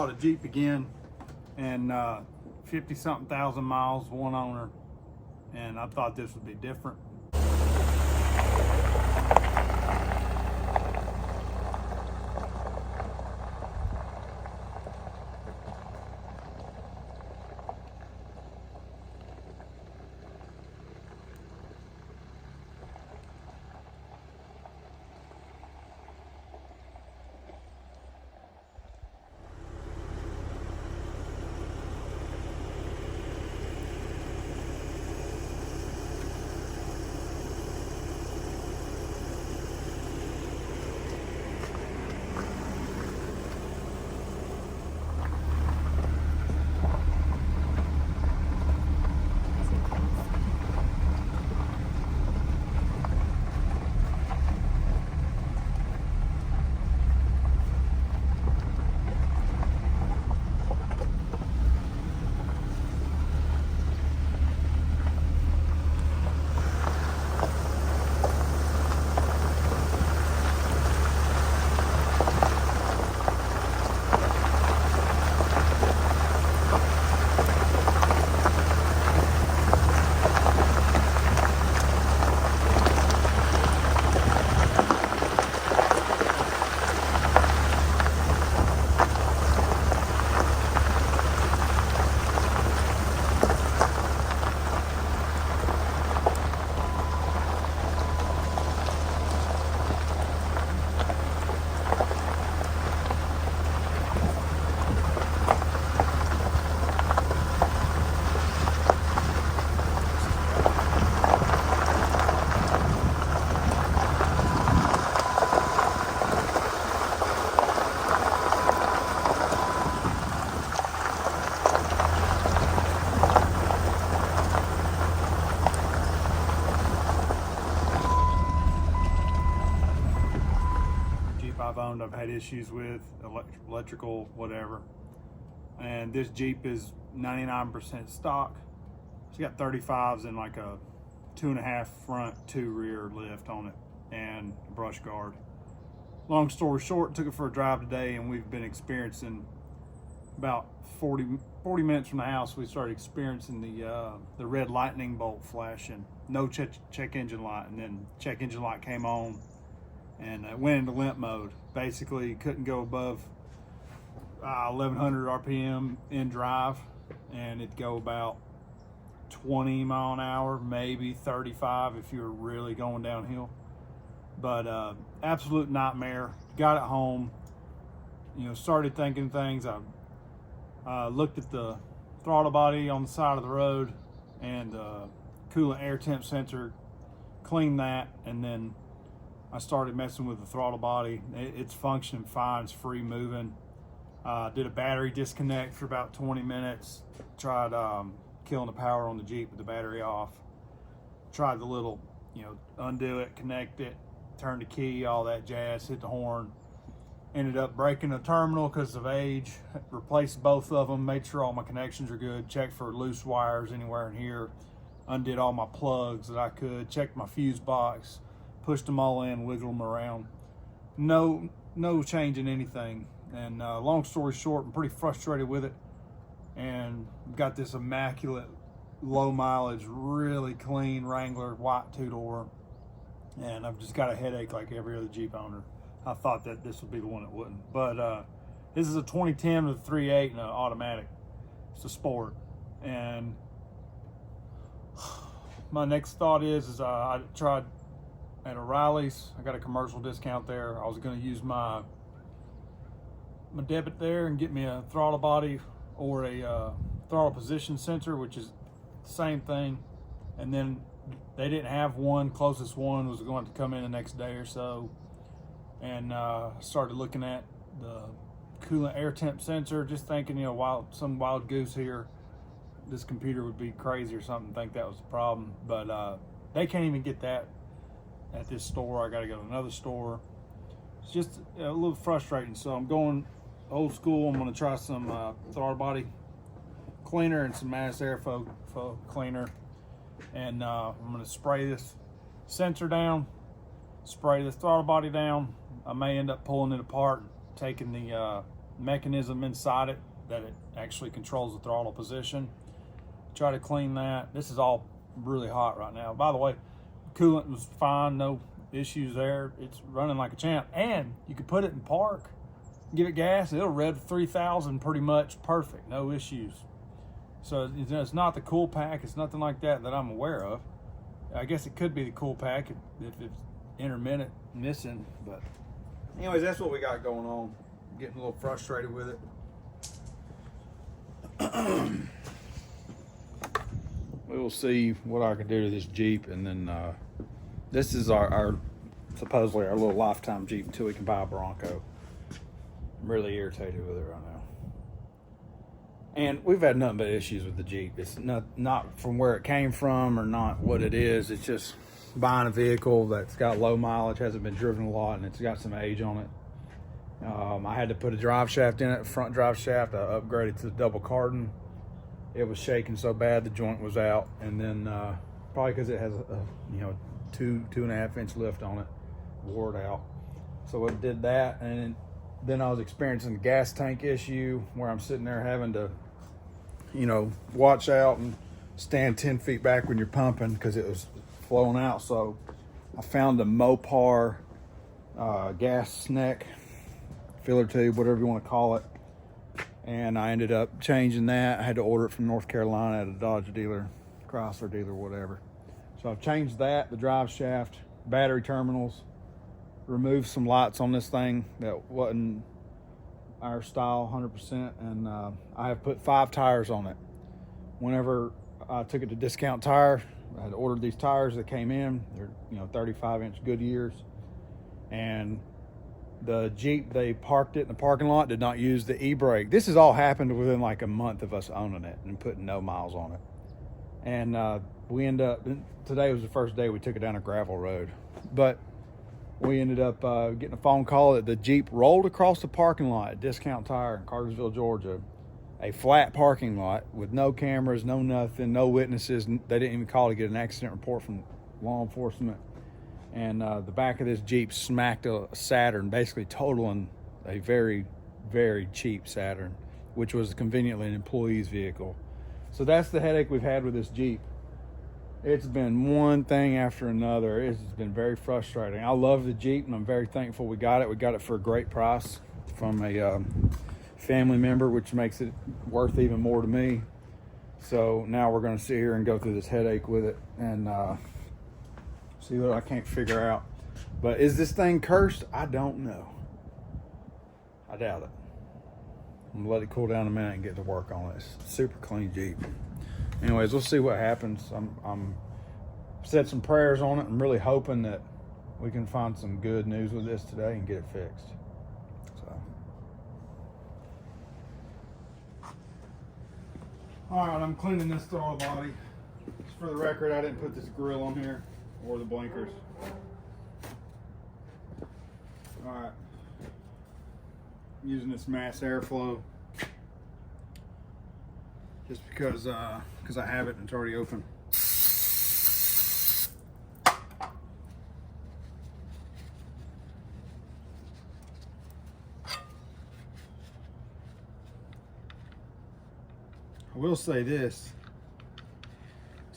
bought a Jeep again, and 50-something thousand miles, one owner, and I thought this would be different. I've had issues with electrical, whatever. And this Jeep is 99% stock. It's got 35s and like a 2.5 front, 2 rear lift on it, and a brush guard. Long story short, took it for a drive today, and we've been experiencing about 40 minutes from the house. We started experiencing the red lightning bolt flashing. No check engine light, and then check engine light came on, and it went into limp mode. Basically couldn't go above 1100 RPM in drive, and it'd go about 20 mile an hour, maybe 35 if you were really going downhill. But absolute nightmare. Got it home, started thinking things. I looked at the throttle body on the side of the road and coolant air temp sensor, cleaned that, and then I started messing with the throttle body. It's functioning fine, it's free moving. Did a battery disconnect for about 20 minutes. Tried killing the power on the Jeep with the battery off. Tried the little, undo it, connect it, turn the key, all that jazz, hit the horn. Ended up breaking a terminal because of age. Replaced both of them, made sure all my connections are good, checked for loose wires anywhere in here, undid all my plugs that I could, checked my fuse box, pushed them all in, wiggled them around. No change in anything. And long story short, I'm pretty frustrated with it, and got this immaculate, low mileage, really clean Wrangler white 2-door, and I've just got a headache like every other Jeep owner. I thought that this would be the one that wouldn't, but this is a 2010 with a 3.8 and an automatic. It's a sport, and my next thought is I tried at O'Reilly's. I got a commercial discount there. I was going to use my debit there and get me a throttle body or a throttle position sensor, which is the same thing. And then they didn't have one. Closest one was going to come in the next day or so. And started looking at the coolant air temp sensor, just thinking, some wild goose here, this computer would be crazy or something, think that was the problem. But they can't even get that at this store. I got to go to another store. It's just a little frustrating. So I'm going old school. I'm going to try some throttle body cleaner and some mass airflow cleaner, and I'm going to spray this sensor down, spray the throttle body down. I may end up pulling it apart, taking the mechanism inside it that it actually controls the throttle position. Try to clean that. This is all really hot right now. By the way, coolant was fine, no issues there. It's running like a champ. And you can put it in park, give it gas, it'll rev 3,000 pretty much perfect, no issues. So it's not the cool pack, it's nothing like that I'm aware of. I guess it could be the cool pack if it's intermittent missing, but anyways, that's what we got going on. I'm getting a little frustrated with it. We will see what I can do to this Jeep, and then this is our supposedly our little lifetime Jeep until we can buy a Bronco. I'm really irritated with it right now. And we've had nothing but issues with the Jeep. It's not from where it came from or not what it is. It's just buying a vehicle that's got low mileage, hasn't been driven a lot, and it's got some age on it. I had to put a drive shaft in it, front drive shaft. I upgraded to the double cardan. It was shaking so bad the joint was out, and then probably because it has a 2.5 inch lift on it, wore it out. So it did that, and then I was experiencing the gas tank issue where I'm sitting there having to, watch out and stand 10 feet back when you're pumping because it was flowing out. So I found a Mopar gas neck, filler tube, whatever you want to call it. And I ended up changing that. I had to order it from North Carolina at a Dodge dealer, Chrysler dealer, whatever. So I've changed that, the drive shaft, battery terminals, removed some lights on this thing that wasn't our style 100%. And I have put 5 tires on it. Whenever I took it to Discount Tire, I had ordered these tires that came in. They're 35-inch Goodyears. And the Jeep, they parked it in the parking lot, did not use the e-brake. This has all happened within like a month of us owning it and putting no miles on it. And we end up, today was the first day we took it down a gravel road. But we ended up getting a phone call that the Jeep rolled across the parking lot at Discount Tire in Cartersville, Georgia. A flat parking lot with no cameras, no nothing, no witnesses. They didn't even call to get an accident report from law enforcement. And the back of this Jeep smacked a Saturn, basically totaling a very, very cheap Saturn, which was conveniently an employee's vehicle. So that's the headache we've had with this Jeep. It's been one thing after another. It's been very frustrating. I love the Jeep, and I'm very thankful we got it. We got it for a great price from a family member, which makes it worth even more to me. So now we're going to sit here and go through this headache with it and see what I can't figure out. But is this thing cursed? I don't know. I doubt it. I'm gonna let it cool down a minute and get to work on it. It's super clean Jeep. Anyways, we'll see what happens. I'm said some prayers on it. I'm really hoping that we can find some good news with this today and get it fixed. So, all right, I'm cleaning this throttle body. Just for the record, I didn't put this grill on here or the blinkers. All right, I'm using this mass airflow just because I have it and it's already open. I will say this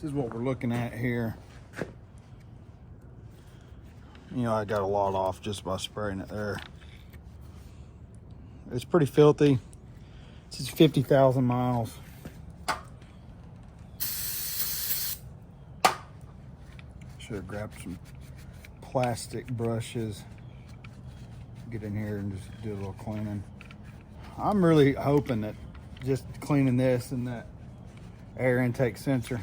is what we're looking at here. I got a lot off just by spraying it there. It's pretty filthy. This is 50,000 miles. Should have grabbed some plastic brushes. Get in here and just do a little cleaning. I'm really hoping that just cleaning this and that air intake temperature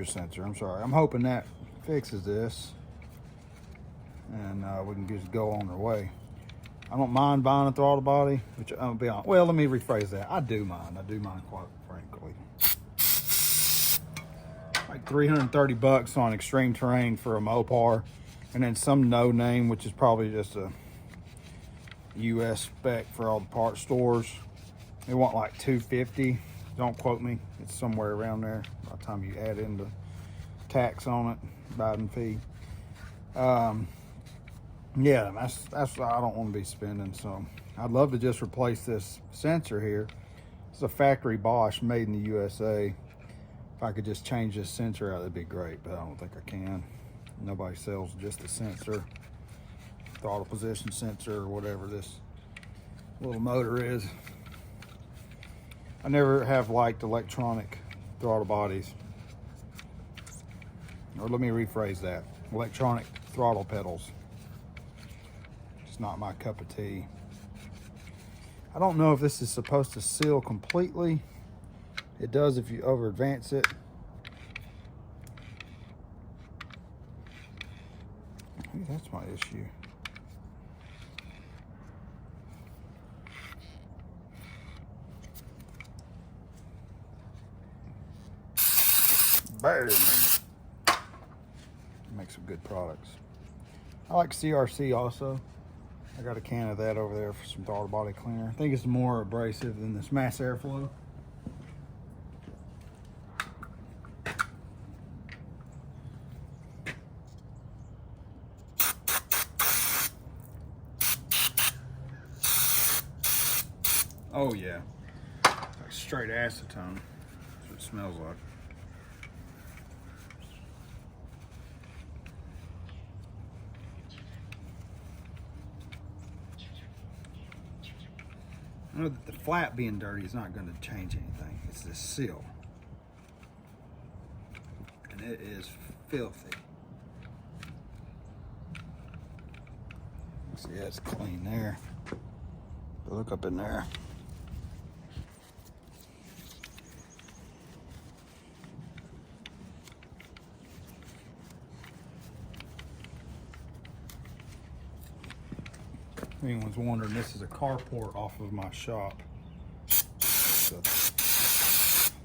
sensor, I'm sorry. I'm hoping that fixes this and we can just go on our way. I don't mind buying a throttle body, which I'll be honest. Well, let me rephrase that. I do mind quite frankly. Like $330 on extreme terrain for a Mopar, and then some no name, which is probably just a US spec for all the parts stores. They want like $250. Don't quote me. It's somewhere around there by the time you add in the tax on it, Biden fee. Yeah, that's what I don't want to be spending. So I'd love to just replace this sensor here. It's a factory Bosch, made in the USA. If I could just change this sensor out, that'd be great, but I don't think I can. Nobody sells just a sensor, throttle position sensor, or whatever this little motor is. I never have liked electronic throttle bodies. Or let me rephrase that. Electronic throttle pedals. It's not my cup of tea. I don't know if this is supposed to seal completely. It does if you over advance it. Maybe that's my issue. Burn. Make some good products. I like CRC also. I got a can of that over there for some throttle body cleaner. I think it's more abrasive than this mass airflow. Oh yeah, like straight acetone. That's what it smells like. I know that the flat being dirty is not going to change anything. It's this seal, and it is filthy. See, that's clean there. But look up in there. If anyone's wondering, this is a carport off of my shop. It's a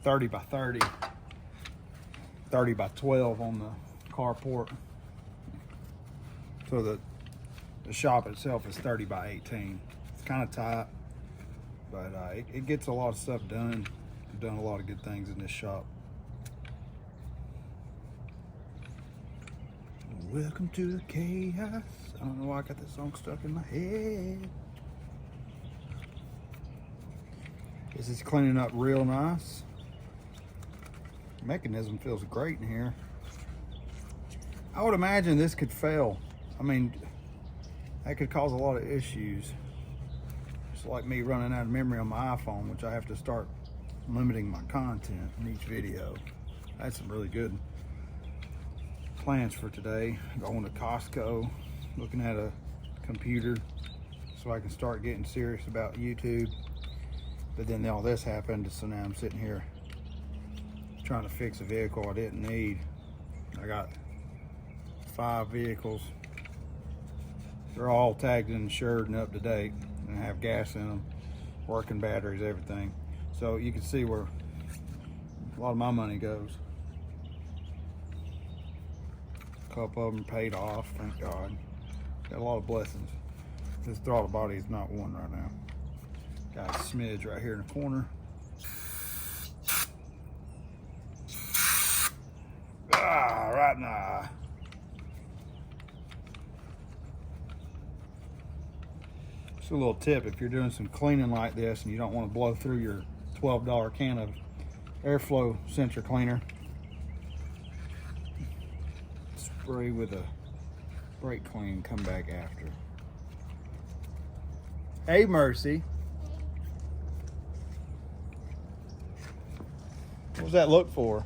30 by 30, 30 by 12 on the carport. So the shop itself is 30 by 18. It's kind of tight, but it gets a lot of stuff done. I've done a lot of good things in this shop. Welcome to the chaos. I don't know why I got this song stuck in my head. This is cleaning up real nice. The mechanism feels great in here. I would imagine this could fail. I mean, that could cause a lot of issues. It's like me running out of memory on my iPhone, which I have to start limiting my content in each video. I had some really good plans for today. Going to Costco, looking at a computer so I can start getting serious about YouTube. But then all this happened, so now I'm sitting here trying to fix a vehicle I didn't need. I got 5 vehicles. They're all tagged and insured and up to date and have gas in them, working batteries, everything. So you can see where a lot of my money goes. A couple of them paid off, thank God. Got a lot of blessings. This throttle body is not one right now. Got a smidge right here in the corner. Right now. Just a little tip, if you're doing some cleaning like this and you don't want to blow through your $12 can of airflow sensor cleaner, spray with a brake clean, come back after. Hey, Mercy. What was that look for?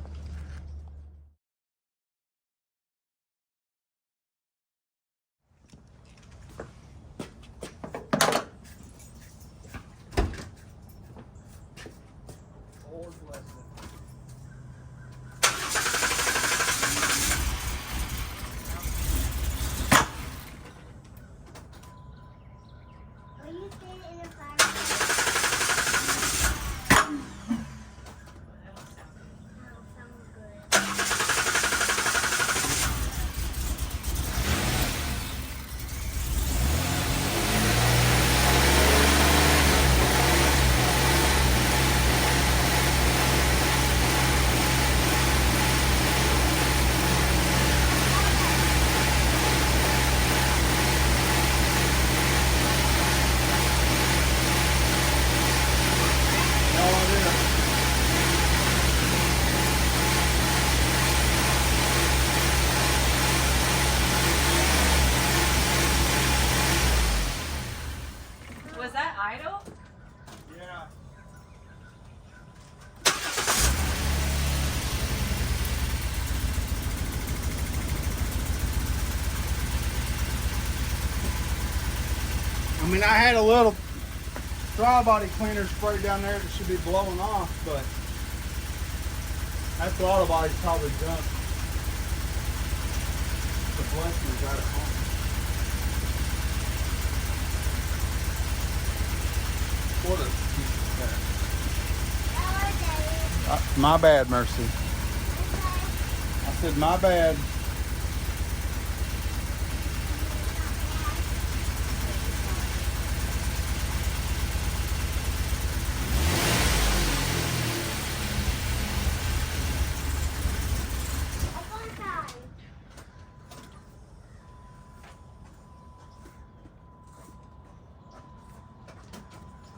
idle? Yeah. I mean, I had a little throttle body cleaner spray down there that should be blowing off, but that throttle body's probably junk. The blessing's out at home. What a piece of crap. My bad, Mercy. I said my bad.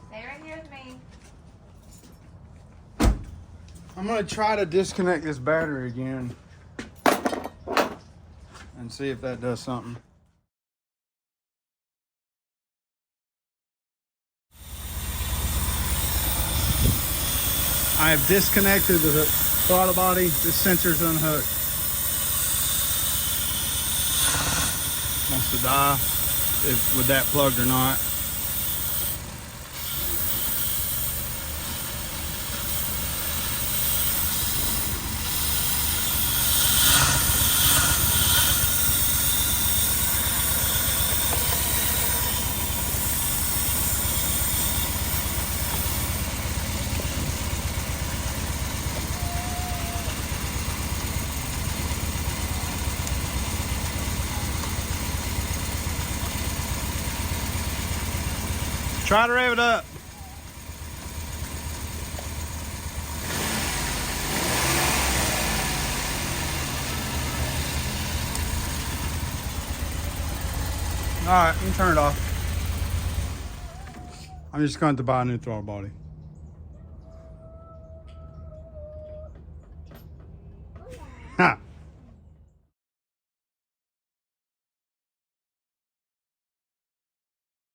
Stay right here with me. I'm gonna try to disconnect this battery again and see if that does something. I have disconnected the throttle body. This sensor's unhooked. Wants to die with that plugged or not. Try to rev it up. All right, let me turn it off. I'm just going to buy a new throttle body. Ha!